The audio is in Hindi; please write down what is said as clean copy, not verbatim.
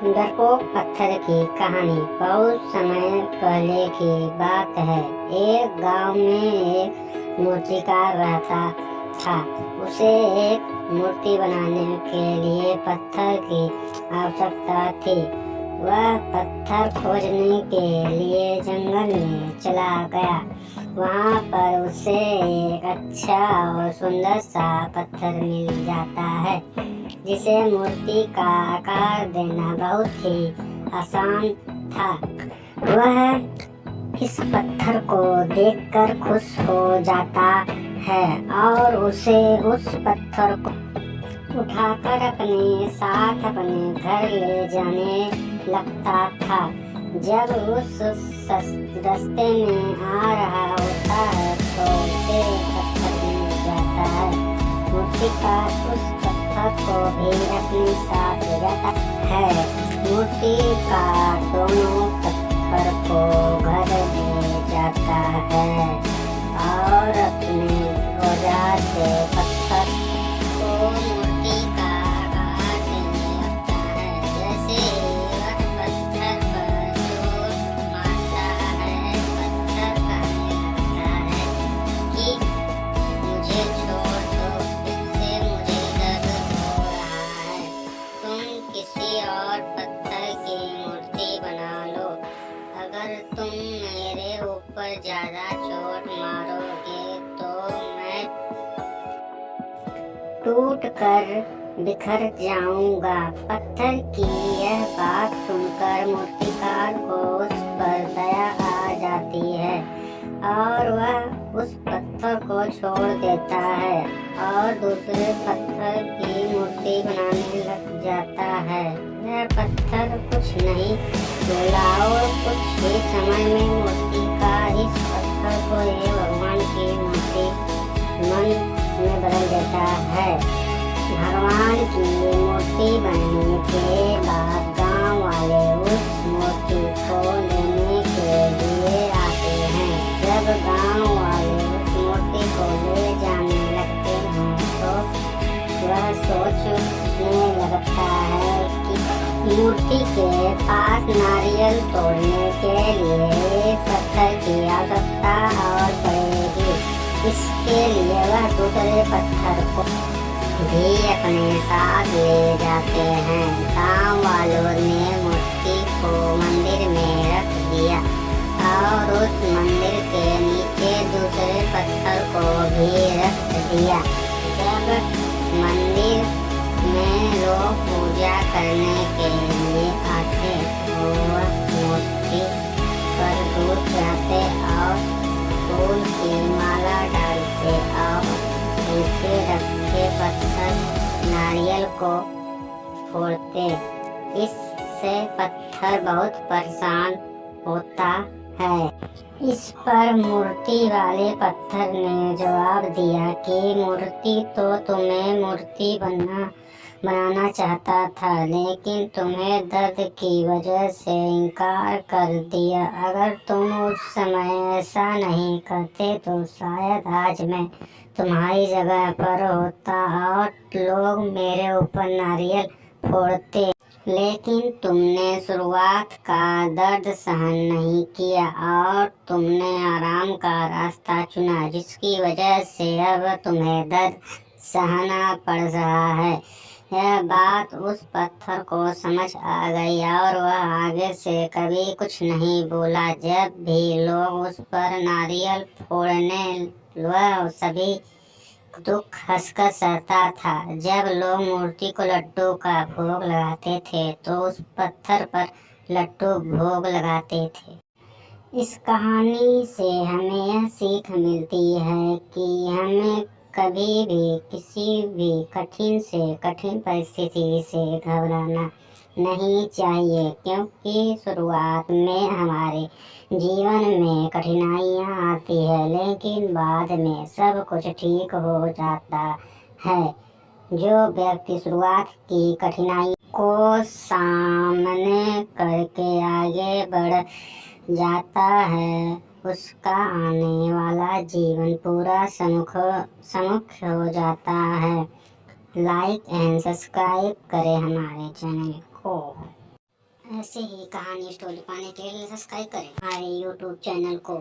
डरपोक पत्थर की कहानी बहुत समय पहले की बात है। एक गांव में एक मूर्तिकार रहता था। उसे एक मूर्ति बनाने के लिए पत्थर की आवश्यकता थी। वह पत्थर खोजने के लिए जंगल में चला गया। वहाँ पर उसे एक अच्छा और सुंदर सा पत्थर मिल जाता है जिसे मूर्ति का आकार देना बहुत ही आसान था। वह इस पत्थर को देखकर खुश हो जाता है और उसे उस पत्थर को उठाकर अपने साथ अपने घर ले जाने लगता था। जब उस रास्ते में आ रहा होता है तो उसे पत्थर मिल जाता है। मूर्तिकार उस पत्थर को भी अपने साथ ले जाता है। मूर्तिकार दोनों पत्थर को घर ले जाता है और अपने औजार से पत्थर को मूर्ति का आकार देने लगता है। जैसे वह पत्थर पर चोट मारता है, पत्थर कहने लगता है कि मुझे छोड़ दो, इससे मुझे दर्द हो रहा है। तुम किसी और पत्थर की मूर्ति बना लो। अगर तुम मेरे ऊपर ज्यादा चोट मारोगे तो मैं टूट कर बिखर जाऊंगा। पत्थर की यह बात सुनकर मूर्तिकार को उस पर दया आ जाती है और वह उस पत्थर को छोड़ देता है और दूसरे पत्थर की मूर्ति बनाने लग जाता है। यह पत्थर कुछ नहीं बोला और कुछ ही समय में मूर्तिकार इस पत्थर को एक भगवान की मूर्ति मन में बदल देता है। भगवान की मूर्ति बनने के बाद गांव वाले उस मूर्ति को लेने के लिए आते हैं। जब गांव वाले उस मूर्ति को ले जाने लगते हैं तो वह सोचने लगता है कि मूर्ति के पास नारियल तोड़ने के लिए पत्थर की आवश्यकता और पड़ेगी। इसके लिए वह दूसरे पत्थर को भी अपने साथ ले जाते हैं। गांव वालों ने मूर्ति को मंदिर में रख दिया और उस मंदिर के नीचे दूसरे पत्थर को भी रख दिया। जब मंदिर में लोग पूजा करने के लिए आते तो वह मूर्ति पर दूध चढ़ाते और फूल की माला डालते और नीचे रखे पत्थर नारियल को फोड़ते। इससे पत्थर बहुत परेशान होता है। इस पर मूर्ति वाले पत्थर ने जवाब दिया कि मूर्ति तो तुम्हें मूर्ति बनाना चाहता था, लेकिन तुम्हें दर्द की वजह से इनकार कर दिया। अगर तुम उस समय ऐसा नहीं करते तो शायद आज मैं तुम्हारी जगह पर होता और लोग मेरे ऊपर नारियल फोड़ते। लेकिन तुमने शुरुआत का दर्द सहन नहीं किया और तुमने आराम का रास्ता चुना, जिसकी वजह से अब तुम्हें दर्द सहना पड़ रहा है। यह बात उस पत्थर को समझ आ गई और वह आगे से कभी कुछ नहीं बोला। जब भी लोग उस पर नारियल फोड़ने वह सभी दुख हंसकर सहता था। जब लोग मूर्ति को लड्डू का भोग लगाते थे तो उस पत्थर पर लड्डू भोग लगाते थे। इस कहानी से हमें यह सीख मिलती है कि हमें कभी भी किसी भी कठिन से कठिन परिस्थिति से घबराना नहीं चाहिए, क्योंकि शुरुआत में हमारे जीवन में कठिनाइयाँ आती है लेकिन बाद में सब कुछ ठीक हो जाता है। जो व्यक्ति शुरुआत की कठिनाई को सामने करके आगे बढ़ जाता है उसका आने वाला जीवन पूरा समुख हो जाता है। लाइक एंड सब्सक्राइब करें हमारे चैनल को। ऐसे ही कहानी स्टोरी पाने के लिए सब्सक्राइब करें हमारे यूट्यूब चैनल को।